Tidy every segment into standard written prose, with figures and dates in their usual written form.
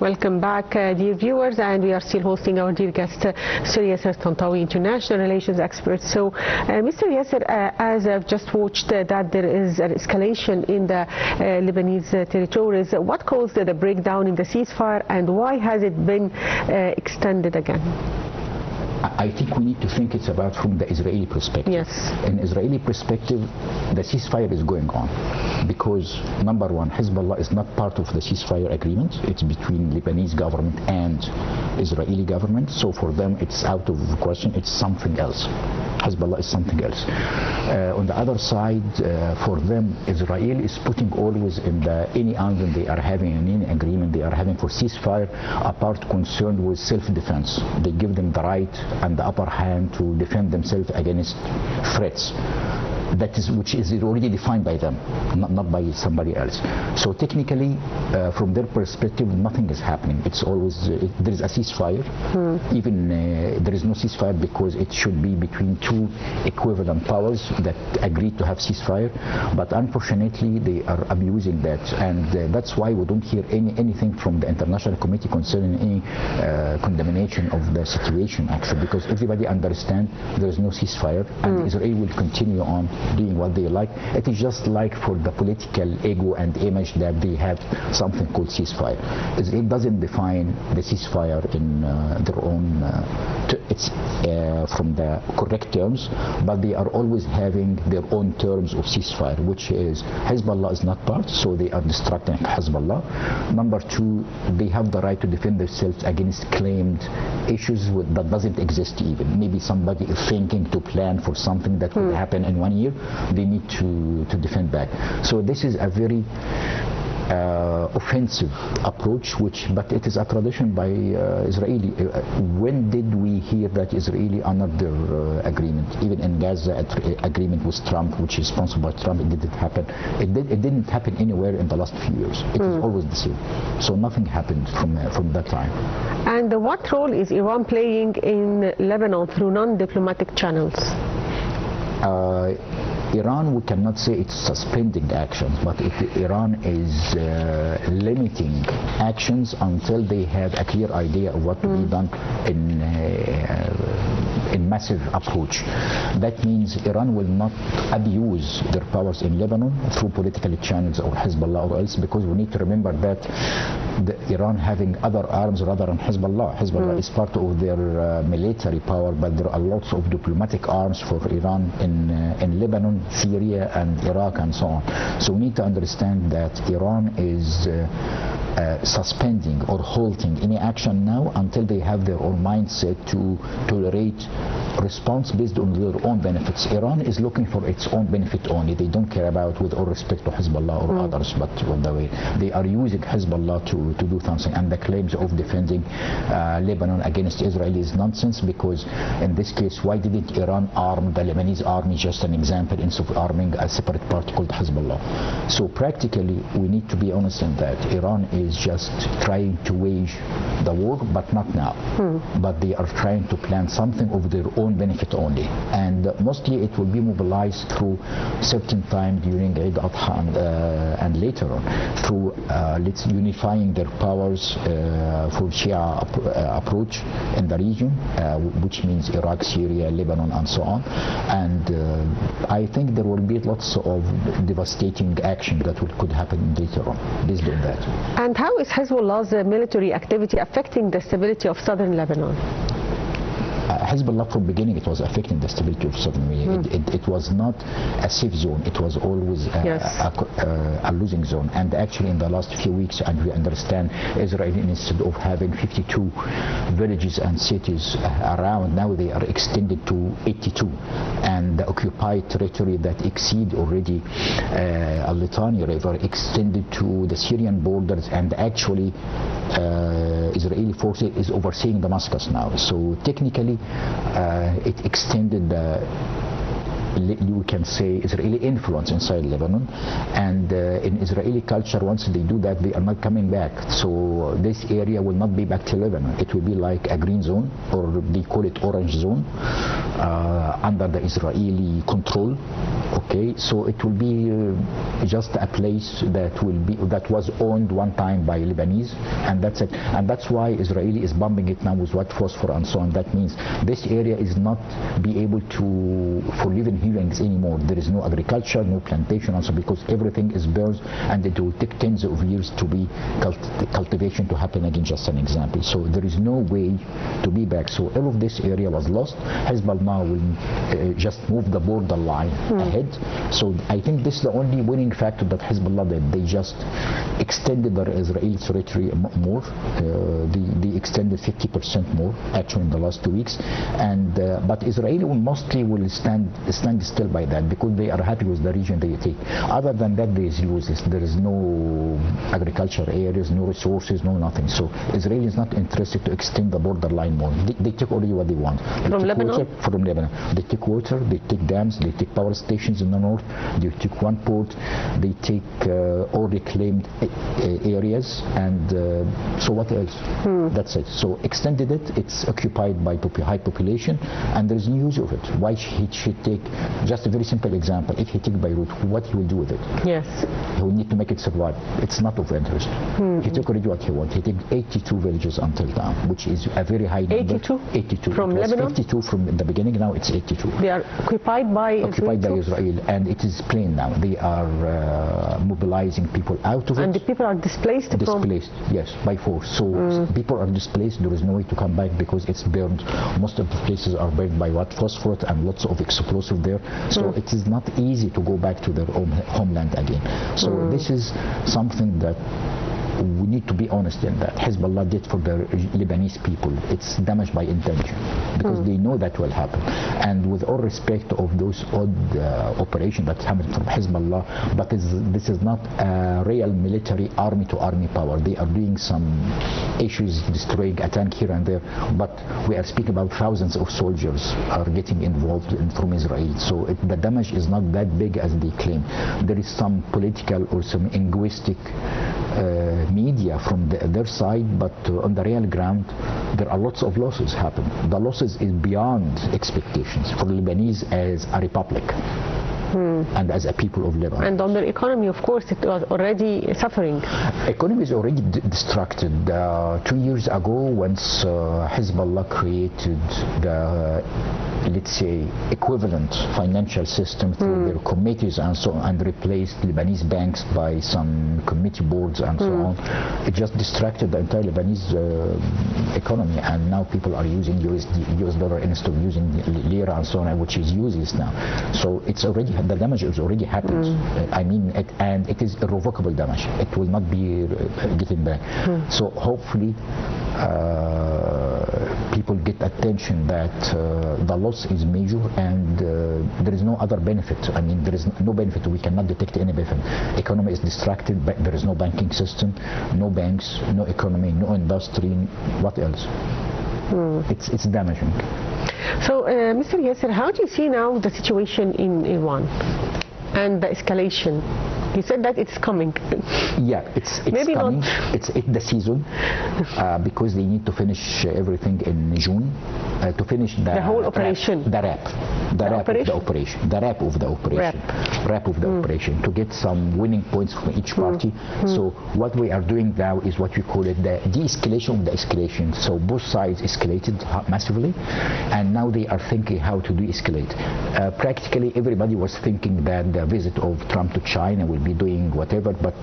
Welcome back, dear viewers, and we are still hosting our dear guest, Mr. Yasser Tantawy, international relations expert. So, Mr. Yasser, as I've just watched that there is an escalation in the Lebanese territories, what caused the breakdown in the ceasefire, and why has it been extended again? I think we need to think it's about from the Israeli perspective. Yes. In Israeli perspective, the ceasefire is going on because, number one, Hezbollah is not part of the ceasefire agreement. It's between Lebanese government and Israeli government. So for them, it's out of the question. It's something else. Hezbollah is something else. On the other side, for them, Israel is putting always in any angle they are having, in any agreement they are having for ceasefire, a part concerned with self-defense. They give them the right and the upper hand to defend themselves against threats. Which is already defined by them, not by somebody else. So technically, from their perspective, nothing is happening. It's always there is a ceasefire. Even there is no ceasefire because it should be between two equivalent powers that agreed to have ceasefire. But unfortunately, they are abusing that, and that's why we don't hear anything from the international committee concerning any condemnation of the situation. Actually, because everybody understands there is no ceasefire, and Israel will continue on doing what they like. It is just like for the political ego and image that they have something called ceasefire. It doesn't define the ceasefire in their own, it's from the correct terms, but they are always having their own terms of ceasefire, which is Hezbollah is not part, so they are destructing Hezbollah. Number two, they have the right to defend themselves against claimed issues that doesn't exist even. Maybe somebody is thinking to plan for something that could happen in 1 year. They need to defend back. So this is a very offensive approach, but it is a tradition by Israeli. When did we hear that Israeli honored their agreement? Even in Gaza agreement with Trump, which is sponsored by Trump, it didn't happen. It didn't happen anywhere in the last few years. It is always the same. So nothing happened from that time. And what role is Iran playing in Lebanon through non-diplomatic channels? Iran, we cannot say it's suspending actions, but Iran is limiting actions until they have a clear idea of what to be done in massive approach. That means Iran will not abuse their powers in Lebanon through political channels or Hezbollah or else, because we need to remember that Iran having other arms rather than Hezbollah. Hezbollah is part of their military power, but there are lots of diplomatic arms for Iran in Lebanon, Syria and Iraq and so on. So we need to understand that Iran is suspending or halting any action now until they have their own mindset to tolerate response based on their own benefits. Iran is looking for its own benefit only. They don't care about, with all respect to Hezbollah or others, but on the way they are using Hezbollah to do something. And the claims of defending Lebanon against Israel is nonsense, because in this case, why didn't Iran arm the Lebanese army, just an example, instead of arming a separate party called Hezbollah? So practically, we need to be honest in that Iran is just trying to wage the war, but not now. But they are trying to plan something of their own benefit only, and mostly it will be mobilized through certain time during Eid al-Adha and later on through unifying their powers for Shia approach in the region, which means Iraq, Syria, Lebanon and so on. And I think there will be lots of devastating action that could happen later on based on that. And how is Hezbollah's military activity affecting the stability of southern Lebanon? Hezbollah from beginning, it was affecting the stability of southern Lebanon. It was not a safe zone. It was always a losing zone. And actually in the last few weeks, and we understand, Israel, instead of having 52 villages and cities around, now they are extended to 82. And the occupied territory that exceed already Al-Litani River extended to the Syrian borders, and actually Israeli forces is overseeing Damascus now. So technically it extended you can say Israeli influence inside Lebanon, and in Israeli culture, once they do that, they are not coming back. So this area will not be back to Lebanon. It will be like a green zone, or they call it orange zone, under the Israeli control. Okay, so it will be just a place that was owned one time by Lebanese, and that's it. And that's why Israeli is bombing it now with white phosphor and so on. That means this area is not be able for living humans anymore. There is no agriculture, no plantation, also because everything is burned, and it will take tens of years to be cultivation to happen again. Just an example. So there is no way to be back. So all of this area was lost. Hezbollah now will just move the borderline ahead. So I think this is the only winning factor that Hezbollah did. They just extended their Israeli territory more. They extended 50% more actually in the last 2 weeks. And but Israel mostly will stand still by that because they are happy with the region they take. Other than that, there is useless. There is no agriculture areas, no resources, no nothing. So Israel is not interested to extend the borderline more. They take already what they want. From Lebanon? From Lebanon. They take water, they take dams, they take power stations in the north, they take one port, they take all reclaimed areas, and so what else? That's it. So extended it, it's occupied by high population, and there is no use of it. Why he should take, just a very simple example, if he take Beirut, what he will do with it? Yes. He will need to make it survive. It's not of interest. He took already what he wants. He took 82 villages until now, which is a very high number. 82? 82. From it was Lebanon? 52 from the beginning, now it's 82. They are occupied by Israel, and it is plain now. They are mobilizing people out of it. And the people are displaced Yes, by force. So people are displaced. There is no way to come back because it's burned. Most of the places are burned by white phosphorus and lots of explosive there. So it is not easy to go back to their own homeland again. So this is something that we need to be honest in that Hezbollah did for the Lebanese people. It's damage by intention because they know that will happen. And with all respect of those odd operations that happen from Hezbollah, but this is not a real military army-to-army power. They are doing some issues, destroying a tank here and there, but we are speaking about thousands of soldiers are getting involved from Israel. So the damage is not that big as they claim. There is some political or some linguistic media from their side, but on the real ground there are lots of losses happen. The losses is beyond expectations for Lebanese as a republic. And as a people of Lebanon. And on their economy, of course, it was already suffering. Economy is already distracted. 2 years ago, once Hezbollah created the, let's say, equivalent financial system through their committees and so on, and replaced Lebanese banks by some committee boards and so on, it just distracted the entire Lebanese economy, and now people are using US dollar instead of using lira and so on, which is useless now. So it's already, the damage has already happened. I mean, and it is irrevocable damage. It will not be getting back. So hopefully people get attention that the loss is major, and there is no other benefit. I mean, there is no benefit. We cannot detect any benefit. Economy is distracted, but there is no banking system, no banks, no economy, no industry. What else? It's damaging. So, Mr. Yasser, how do you see now the situation in Iran and the escalation? You said that it's coming. Yeah, it's Maybe coming. not. It's the season because they need to finish everything in June to finish the whole operation. The wrap of the operation. The wrap of the operation. Wrap of the operation to get some winning points from each party. So what we are doing now is what we call it the de-escalation of the escalation. So both sides escalated massively, and now they are thinking how to de-escalate. Practically everybody was thinking that the visit of Trump to China will be doing whatever, but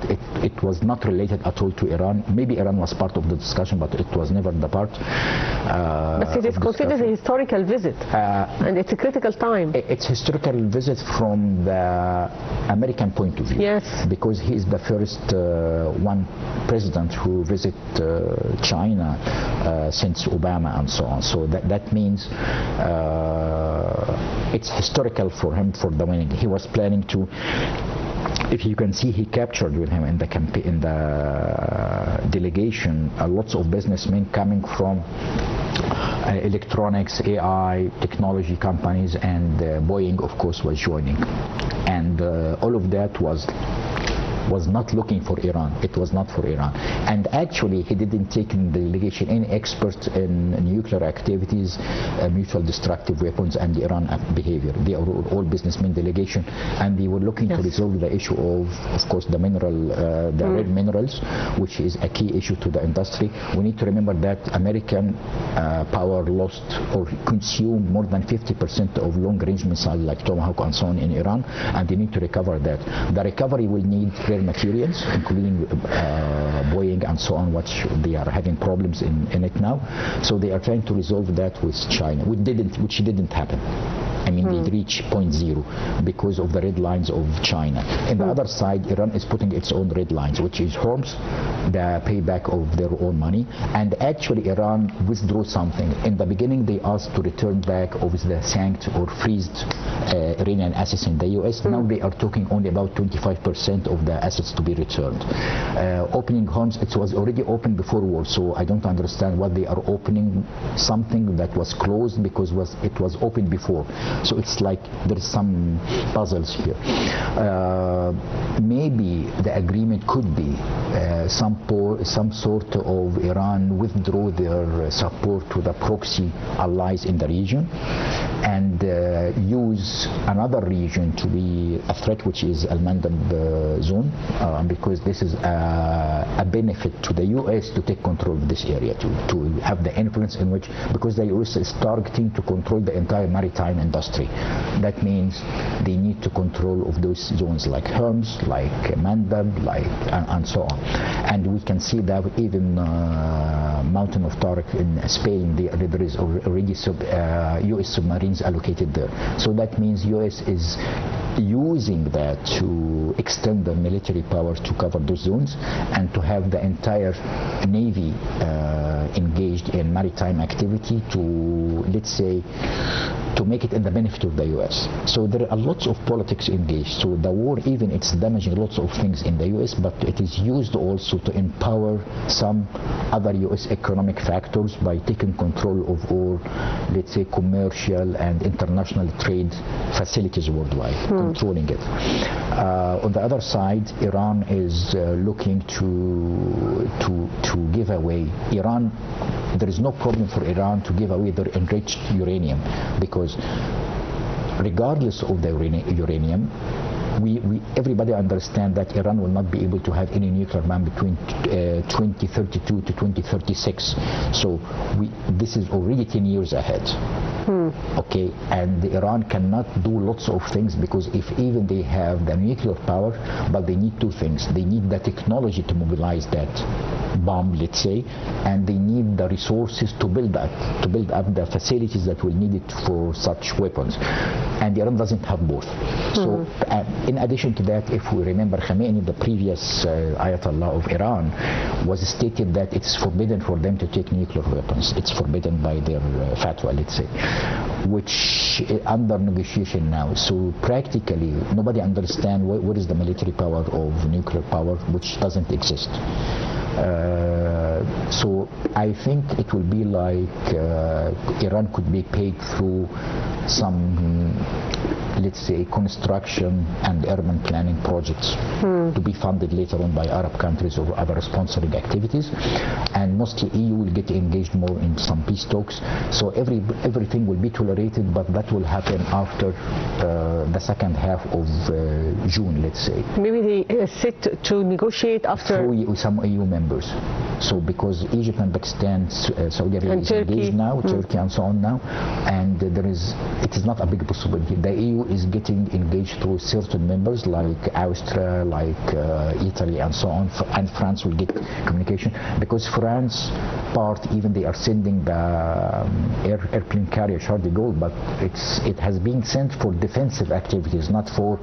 it was not related at all to Iran. Maybe Iran was part of the discussion, but it was never the part. But it is considered a historical visit, and it's a critical time. It's historical visit from the American point of view. Yes. Because he is the first one president who visit China since Obama and so on. So that means it's historical for him for the winning. He was planning to. If you can see, he captured with him in the campaign, in the delegation, lots of businessmen coming from electronics, AI, technology companies, and Boeing, of course, was joining. And all of that was was not looking for Iran. It was not for Iran. And actually, he didn't take in the delegation any experts in nuclear activities, mutual destructive weapons, and Iran behavior. They are all businessmen delegation, and they were looking to resolve the issue of course, the mineral, the rare minerals, which is a key issue to the industry. We need to remember that American power lost or consumed more than 50% of long-range missiles like Tomahawk and so on in Iran, and they need to recover that. The recovery will need rare materials, including Boeing and so on, which they are having problems in it now. So they are trying to resolve that with China, which didn't happen. I mean, they reached point zero because of the red lines of China. On the other side, Iran is putting its own red lines, which is Hormuz, the payback of their own money. And actually, Iran withdrew something. In the beginning, they asked to return back of the sanked or freezed Iranian assets in the U.S. Now they are talking only about 25% of the assets to be returned. Opening Hormuz, it was already open before war, so I don't understand why they are opening something that was closed because it was open before. So it's like there's some puzzles here. Maybe the agreement could be some sort of Iran withdraw their support to the proxy allies in the region and use another region to be a threat, which is Al-Mandab zone, because this is a benefit to the U.S. to take control of this area, to have the influence in which, because the U.S. is targeting to control the entire maritime industry. That means they need to control of those zones like Hormuz, like Mandab, and so on. And we can see that even Mountain of Tariq in Spain, there is already U.S. submarines allocated there. So that means U.S. is using that to extend the military power to cover those zones and to have the entire Navy engaged in maritime activity to, let's say, to make it in the benefit of the U.S. So there are lots of politics engaged. So the war, even it's damaging lots of things in the U.S., but it is used also to empower some other U.S. economic factors by taking control of all, let's say, commercial and international trade facilities worldwide, controlling it. On the other side, Iran is looking to give away. There is no problem for Iran to give away their enriched uranium, because regardless of the uranium, everybody understands that Iran will not be able to have any nuclear bomb between 2032 to 2036. So this is already 10 years ahead. Okay, and Iran cannot do lots of things, because if even they have the nuclear power, but they need two things. They need the technology to mobilize that bomb, let's say, and they need the resources to build up the facilities that will need it for such weapons. And Iran doesn't have both. So in addition to that, if we remember Khamenei, the previous Ayatollah of Iran, was stated that it's forbidden for them to take nuclear weapons. It's forbidden by their fatwa, let's say, which is under negotiation now. So practically, nobody understands what is the military power of nuclear power, which doesn't exist. So I think it will be like Iran could be paid through some, let's say, construction and urban planning projects to be funded later on by Arab countries or other sponsoring activities, and mostly EU will get engaged more in some peace talks. So everything will be tolerated, but that will happen after the second half of June, let's say. Maybe they sit to negotiate after through some EU members. So because Egypt and Pakistan, Saudi Arabia is engaged now, Turkey and so on now, and it is not a big possibility. The EU is getting engaged through certain members like Austria, like Italy and so on, and France will get communication, because France part, even they are sending the airplane carrier Charles de Gaulle, but it has been sent for defensive activities, not for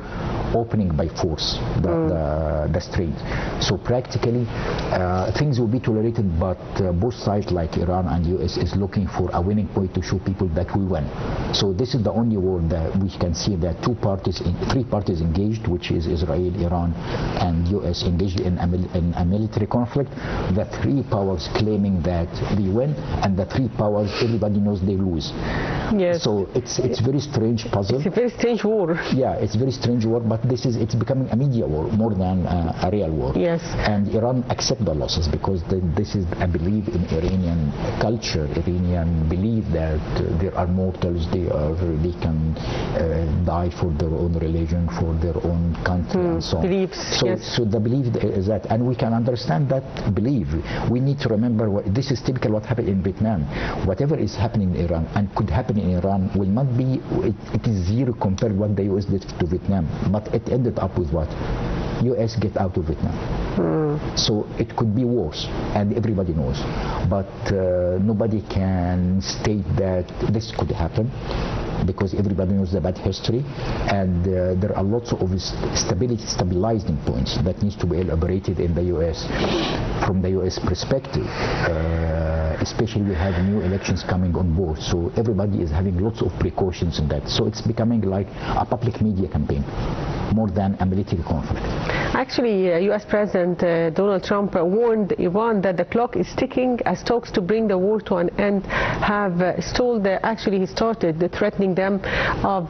opening by force the strait. So practically things will be tolerated, but both sides like Iran and US is looking for a winning point to show people that we win. So this is the only war that we can see that three parties engaged, which is Israel, Iran and US engaged in a military conflict. The three powers claiming that that they win, and the three powers, everybody knows they lose. Yes. So it's very strange puzzle. It's a very strange war. Yeah, it's very strange war, but it's becoming a media war more than a real war. Yes. And Iran accept the losses because this is a belief in Iranian culture. Iranian believe that there are mortals, they can die for their own religion, for their own country, and so on. Beliefs. So the belief is that, and we can understand that belief. We need to remember this is typical what happened in Vietnam. Whatever is happening in Iran and could happen in Iran will not be. It is zero compared what the U.S. did to Vietnam, but it ended up with what? U.S. get out of Vietnam. So it could be worse, and everybody knows. But nobody can state that this could happen, because everybody knows the bad history, and there are lots of stabilizing points that needs to be elaborated in the U.S. from the U.S. perspective. Especially we have new elections coming on board, so everybody is having lots of precautions in that. So it's becoming like a public media campaign more than a military conflict. Actually, U.S. President Donald Trump warned Iran that the clock is ticking as talks to bring the war to an end have stalled. Actually, he started threatening them of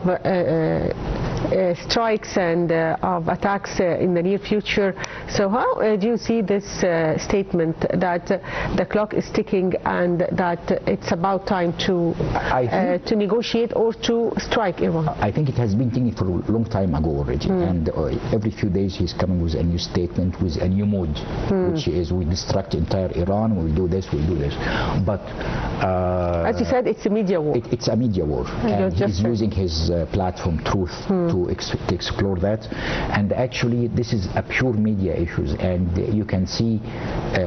strikes and of attacks in the near future. So how do you see this statement that the clock is ticking and that it's about time to negotiate or to strike Iran? I think it has been thinking for a long time ago already, and every few days he's coming with a new statement, with a new mood, which is we destruct entire Iran, we'll do this, we'll do this. But as you said, it's a media war. It's a media war, and he's using his platform Truth to explore that. And actually this is a pure media issues, and you can see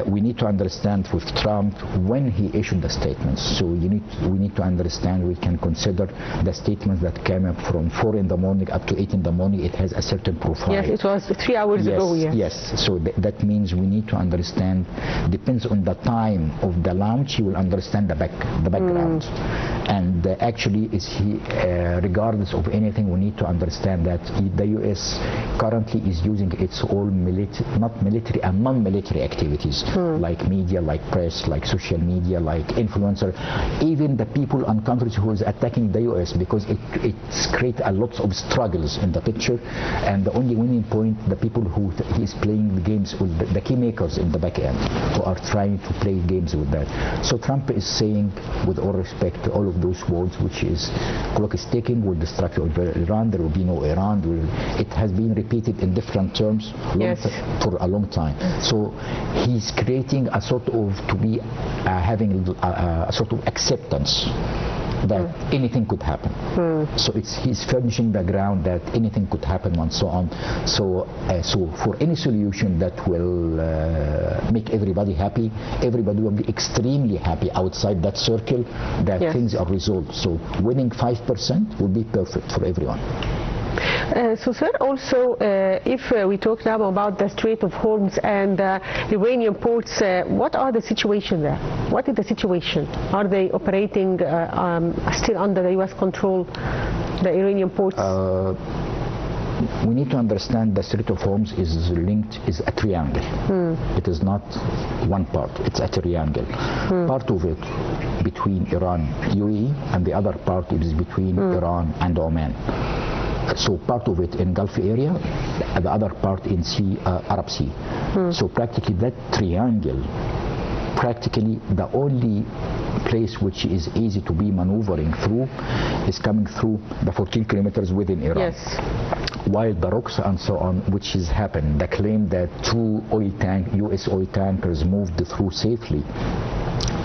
we need to understand with Trump when he issued the statements. So we need to understand, we can consider the statements that came up from 4 in the morning up to 8 in the morning. It has a certain profile. Yes, it was 3 hours ago. Yes. So that means we need to understand, depends on the time of the launch, you will understand the background. And actually is he regardless of anything, we need to understand that the U.S. currently is using its own not military and non-military activities, like media, like press, like social media, like influencer, even the people and countries who is attacking the U.S., because it's create a lot of struggles in the picture, and the only winning point, the people who he is playing the games with, the key makers in the back end, who are trying to play games with that. So Trump is saying, with all respect, all of those words, which is clock is ticking, we'll destruct Iran, there will be no Iran. It has been repeated in different terms for a long time. So he's creating a sort of, to be having a sort of acceptance that anything could happen. So he's furnishing the ground that anything could happen and so on. So for any solution that will make everybody happy, everybody will be extremely happy outside that circle, that things are resolved. So winning 5% would be perfect for everyone. So sir, also if we talk now about the Strait of Hormuz and Iranian ports, what are the situation there? What is the situation? Are they operating still under the U.S. control, the Iranian ports? We need to understand the Strait of Hormuz is a triangle. It is not one part, it's a triangle. Part of it between Iran, UAE, and the other part is between Iran and Oman. So part of it in Gulf area, the other part in Arab Sea. So practically that triangle, practically the only place which is easy to be maneuvering through is coming through the 14 kilometers within Iran. While the rocks and so on, which has happened, the claim that 2 U.S. oil tankers moved through safely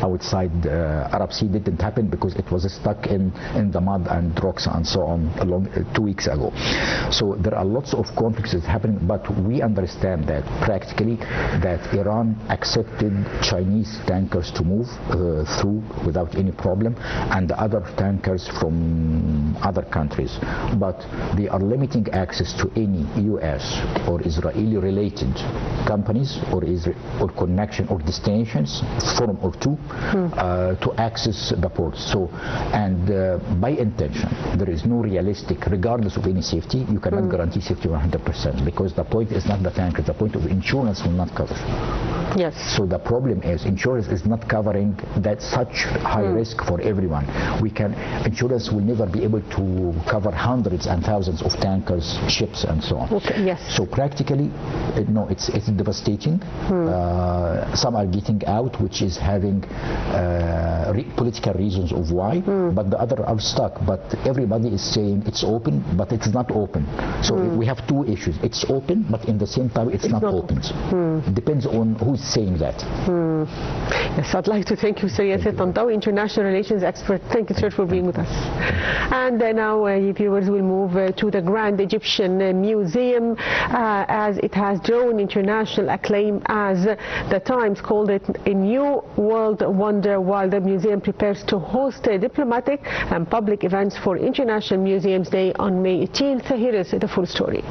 outside Arab Sea didn't happen because it was stuck in the mud and rocks and so on 2 weeks ago. So there are lots of conflicts that happening, but we understand that practically that Iran accepted Chinese tankers to move through without any problem, and the other tankers from other countries, but they are limiting access to any U.S. or Israeli related companies or connection or destinations, forum or two, to access the ports. So, and by intention, there is no realistic, regardless of any safety, you cannot guarantee safety 100%, because the point is not the tanker, the point of insurance will not cover. Yes. So the problem is insurance is not covering that such high risk for everyone. Insurance will never be able to cover hundreds and thousands of tankers, ships, and so on. Okay, yes. So practically, no, it's devastating. Some are getting out, which is having political reasons of why, but the other are stuck. But everybody is saying it's open, but it's not open. So we have two issues. It's open, but in the same time, it's not open. It depends on who's saying that. Yes, I'd like to thank you, Sir Yasser Tantawy, international relations expert. Thank you, sir, for being with us. And now, viewers, will move to the Grand Egyptian Museum, as it has drawn international acclaim, as the Times called it a new world wonder, while the museum prepares to host diplomatic and public events for International Museums Day on May 18th. Here is the full story.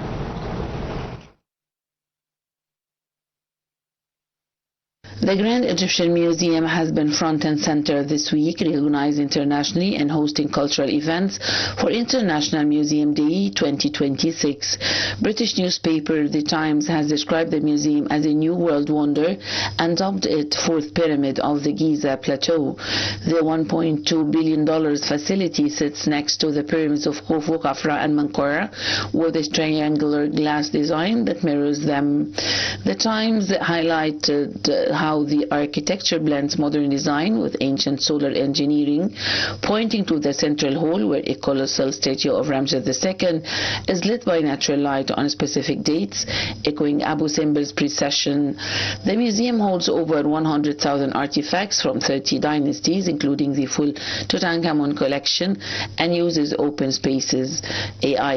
The Grand Egyptian Museum has been front and center this week, recognized internationally and hosting cultural events for International Museum Day 2026. British newspaper The Times has described the museum as a new world wonder and dubbed it fourth pyramid of the Giza Plateau. The $1.2 billion facility sits next to the pyramids of Khufu, Khafra and Menkaure, with a triangular glass design that mirrors them. The Times highlighted how the architecture blends modern design with ancient solar engineering, pointing to the central hall where a colossal statue of Ramses II is lit by natural light on specific dates, echoing Abu Simbel's precession. The museum holds over 100,000 artifacts from 30 dynasties, including the full Tutankhamun collection, and uses open spaces, AI